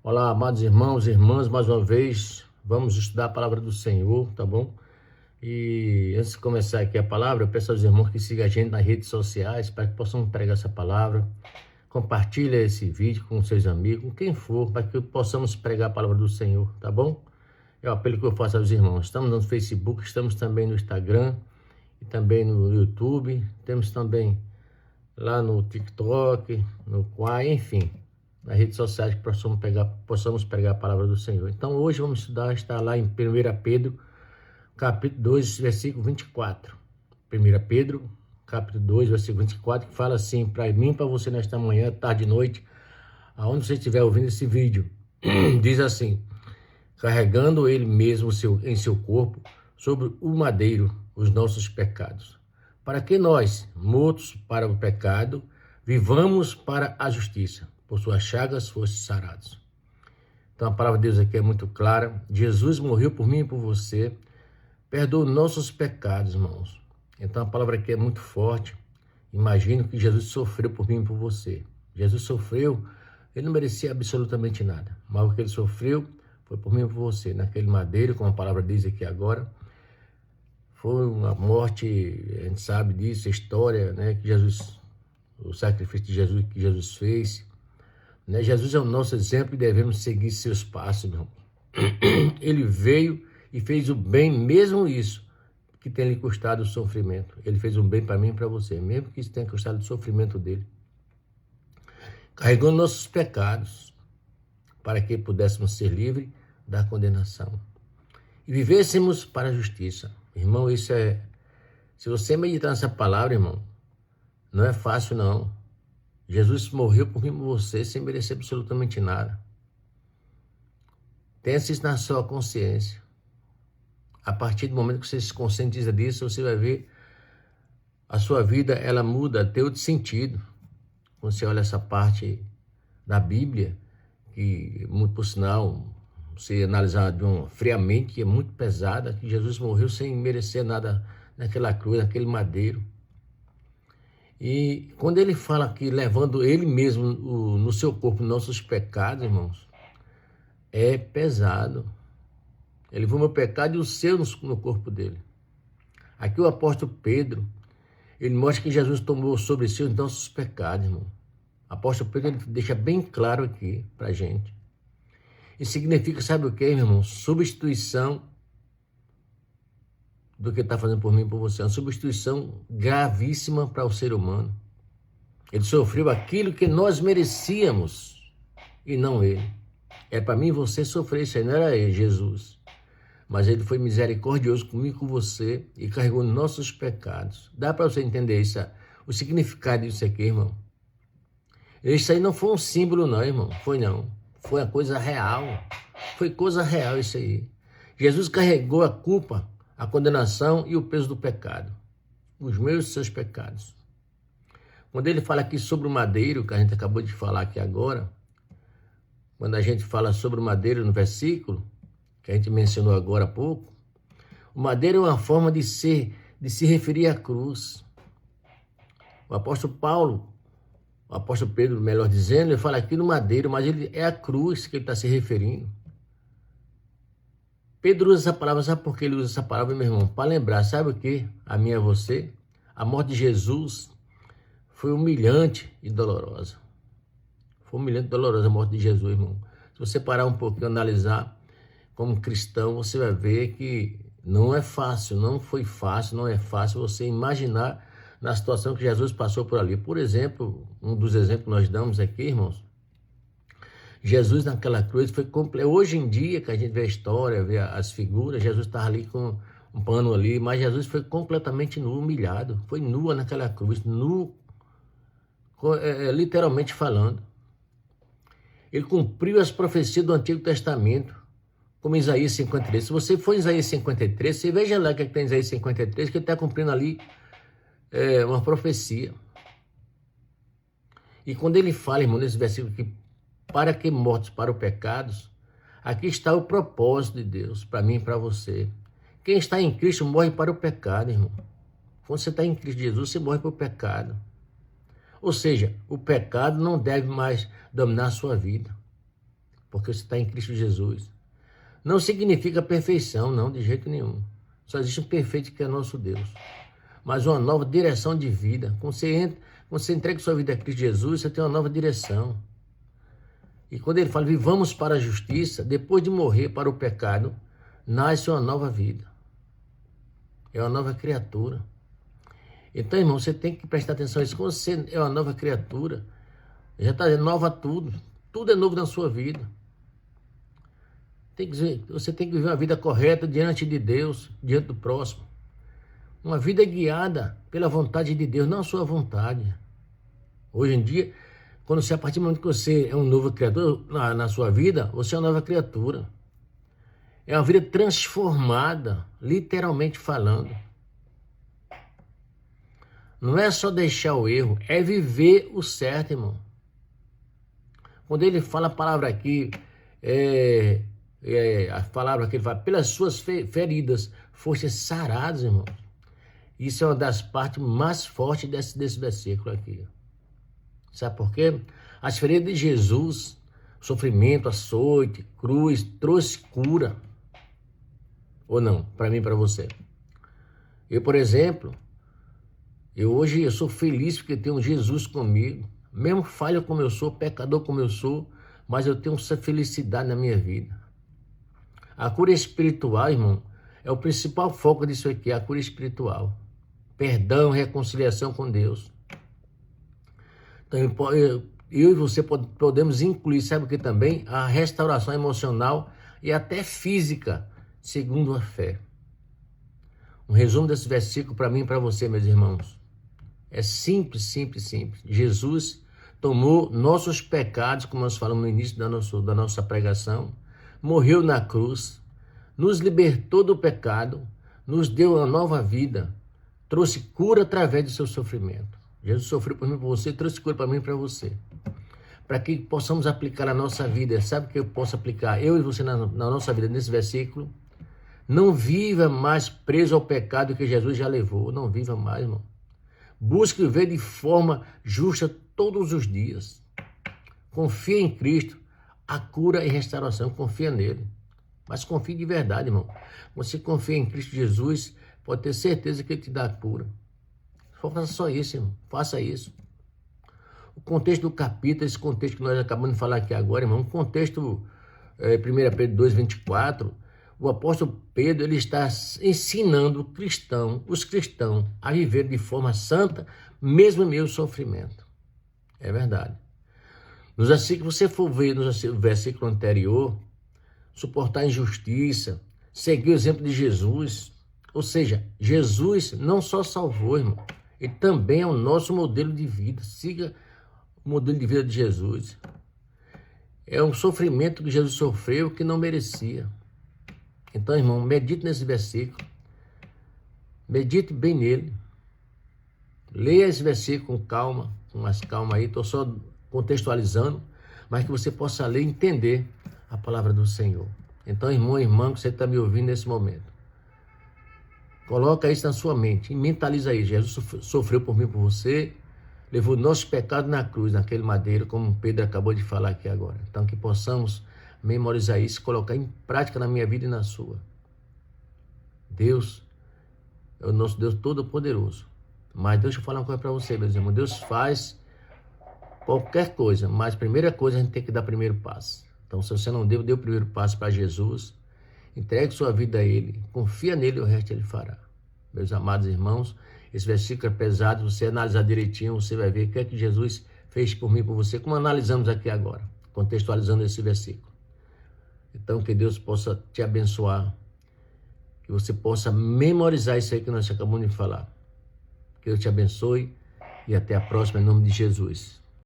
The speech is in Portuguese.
Olá, amados irmãos e irmãs, mais uma vez, vamos estudar a palavra do Senhor, tá bom? E antes de começar aqui a palavra, eu peço aos irmãos que sigam a gente nas redes sociais para que possamos pregar essa palavra. Compartilha esse vídeo com seus amigos, com quem for, para que possamos pregar a palavra do Senhor, tá bom? É o apelo que eu faço aos irmãos. Estamos no Facebook, estamos também no Instagram e também no YouTube, temos também lá no TikTok, no Quai, enfim, nas redes sociais que possamos pregar a palavra do Senhor. Então hoje vamos estudar, está lá em 1 Pedro, capítulo 2, versículo 24. 1 Pedro, capítulo 2, versículo 24, que fala assim, para mim e para você nesta manhã, tarde e noite, aonde você estiver ouvindo esse vídeo, diz assim: carregando ele mesmo em seu corpo, sobre o madeiro, os nossos pecados, para que nós, mortos para o pecado, vivamos para a justiça. Por suas chagas foste sarados. Então a palavra de Deus aqui é muito clara. Jesus morreu por mim e por você. Perdoa nossos pecados, irmãos. Então a palavra aqui é muito forte. Imagino que Jesus sofreu por mim e por você. Jesus sofreu, ele não merecia absolutamente nada. Mas o que ele sofreu foi por mim e por você. Naquele madeiro, como a palavra diz aqui agora, foi uma morte, a gente sabe disso, a história, né, que Jesus, o sacrifício de Jesus que Jesus fez. Jesus é o nosso exemplo e devemos seguir seus passos, meu irmão. Ele veio e fez o bem, mesmo isso, que tem lhe custado o sofrimento. Ele fez um bem para mim e para você, mesmo que isso tenha custado o sofrimento dele. Carregou nossos pecados, para que pudéssemos ser livres da condenação. E vivêssemos para a justiça. Irmão, isso é... Se você meditar nessa palavra, irmão, não é fácil, não. Jesus morreu por mim e por você sem merecer absolutamente nada. Tenha isso na sua consciência. A partir do momento que você se conscientiza disso, você vai ver a sua vida, ela muda, tem outro sentido. Quando você olha essa parte da Bíblia, que, muito por sinal, se analisar friamente, é muito pesada, que Jesus morreu sem merecer nada naquela cruz, naquele madeiro. E quando ele fala aqui, levando ele mesmo no seu corpo nossos pecados, irmãos, é pesado. Ele levou o meu pecado e o seu no corpo dele. Aqui o apóstolo Pedro, ele mostra que Jesus tomou sobre si os nossos pecados, irmão. O apóstolo Pedro, ele deixa bem claro aqui pra gente. Isso significa, sabe o que, meu irmão? Substituição do que está fazendo por mim e por você. É uma substituição gravíssima para o ser humano. Ele sofreu aquilo que nós merecíamos e não ele. É para mim e você sofrer isso aí, não era ele, Jesus. Mas ele foi misericordioso comigo e com você e carregou nossos pecados. Dá para você entender isso, o significado disso aqui, irmão? Isso aí não foi um símbolo não, irmão. Foi não. Foi uma coisa real. Foi coisa real isso aí. Jesus carregou a culpa, a condenação e o peso do pecado. Os meus e seus pecados. Quando ele fala aqui sobre o madeiro, que a gente acabou de falar aqui agora, quando a gente fala sobre o madeiro no versículo, que a gente mencionou agora há pouco, o madeiro é uma forma de se referir à cruz. O apóstolo Pedro, melhor dizendo, ele fala aqui no madeiro, mas ele é a cruz que ele está se referindo. Pedro usa essa palavra, sabe por que ele usa essa palavra, meu irmão? Para lembrar, sabe o que? A minha e você, a morte de Jesus foi humilhante e dolorosa. Foi humilhante e dolorosa a morte de Jesus, irmão. Se você parar um pouquinho e analisar, como cristão, você vai ver que não é fácil, não foi fácil, não é fácil você imaginar na situação que Jesus passou por ali. Por exemplo, um dos exemplos que nós damos aqui, irmãos, Jesus naquela cruz foi completo. Hoje em dia, que a gente vê a história, vê as figuras, Jesus estava ali com um pano ali, mas Jesus foi completamente nu, humilhado. Foi nua naquela cruz, nu, literalmente falando. Ele cumpriu as profecias do Antigo Testamento, como Isaías 53. Se você for em Isaías 53, você veja lá o que tem em Isaías 53, que ele está cumprindo ali uma profecia. E quando ele fala, irmão, nesse versículo que para que mortos para os pecados, aqui está o propósito de Deus para mim e para você. Quem está em Cristo morre para o pecado, irmão. Quando você está em Cristo Jesus, você morre para o pecado. Ou seja, o pecado não deve mais dominar a sua vida. porque você está em Cristo Jesus. Não significa perfeição, não, de jeito nenhum. Só existe um perfeito que é nosso Deus. Mas uma nova direção de vida. Quando você entrega sua vida a Cristo Jesus, você tem uma nova direção. E quando ele fala, vivamos para a justiça, depois de morrer para o pecado, nasce uma nova vida. É uma nova criatura. Então, irmão, você tem que prestar atenção nisso. Quando você é uma nova criatura, já está nova tudo. Tudo é novo na sua vida. Você tem que viver uma vida correta diante de Deus, diante do próximo. Uma vida guiada pela vontade de Deus, não a sua vontade. Hoje em dia, quando você, a partir do momento que você é um novo criador na sua vida, você é uma nova criatura. É uma vida transformada, literalmente falando. Não é só deixar o erro, é viver o certo, irmão. Quando ele fala a palavra aqui, a palavra que ele fala, pelas suas feridas, foste sarados, irmão. Isso é uma das partes mais fortes desse versículo aqui. Sabe por quê? As feridas de Jesus, sofrimento, açoite, cruz, trouxe cura. Ou não? Para mim e para você. Eu, por exemplo, hoje eu sou feliz porque tenho Jesus comigo. Mesmo falho como eu sou, pecador como eu sou, mas eu tenho essa felicidade na minha vida. A cura espiritual, irmão, é o principal foco disso aqui, a cura espiritual. Perdão, reconciliação com Deus. Então, eu e você podemos incluir, sabe o que também? A restauração emocional e até física, segundo a fé. Um resumo desse versículo para mim e para você, meus irmãos. É simples, simples, simples. Jesus tomou nossos pecados, como nós falamos no início da nossa pregação, morreu na cruz, nos libertou do pecado, nos deu uma nova vida, trouxe cura através do seu sofrimento. Jesus sofreu por mim e por você, trouxe cura para mim e para você. Para que possamos aplicar a nossa vida. Sabe o que eu posso aplicar? Eu e você na nossa vida, nesse versículo. Não viva mais preso ao pecado que Jesus já levou. Não viva mais, irmão. Busque viver de forma justa todos os dias. Confia em Cristo, a cura e restauração. Confia nele. Mas confie de verdade, irmão. Você confia em Cristo Jesus, pode ter certeza que ele te dá a cura. Faça só isso, irmão. Faça isso. O contexto do capítulo, esse contexto que nós acabamos de falar aqui agora, irmão, o contexto 1 Pedro 2, 24, o apóstolo Pedro, ele está ensinando os cristãos a viver de forma santa, mesmo em meio ao sofrimento. É verdade. Se você for ver no versículo anterior, suportar a injustiça, seguir o exemplo de Jesus, ou seja, Jesus não só salvou, irmão, ele também é o nosso modelo de vida. Siga o modelo de vida de Jesus. É um sofrimento que Jesus sofreu que não merecia. Então, irmão, medite nesse versículo. Medite bem nele. Leia esse versículo com calma, com mais calma aí. Estou só contextualizando, mas que você possa ler e entender a palavra do Senhor. Então, irmão e irmã, que você está me ouvindo nesse momento, coloca isso na sua mente e mentaliza isso. Jesus sofreu por mim e por você, levou nossos pecados na cruz, naquele madeiro, como Pedro acabou de falar aqui agora. Então, que possamos memorizar isso e colocar em prática na minha vida e na sua. Deus é o nosso Deus Todo-Poderoso. Mas deixa eu falar uma coisa para você, meus irmãos. Deus faz qualquer coisa, mas a primeira coisa a gente tem que dar o primeiro passo. Então, se você não deu o primeiro passo para Jesus, entregue sua vida a Ele, confia nele e o resto Ele fará. Meus amados irmãos, esse versículo é pesado, você analisar direitinho, você vai ver o que é que Jesus fez por mim e por você, como analisamos aqui agora, contextualizando esse versículo. Então, que Deus possa te abençoar, que você possa memorizar isso aí que nós acabamos de falar. Que Deus te abençoe e até a próxima, em nome de Jesus.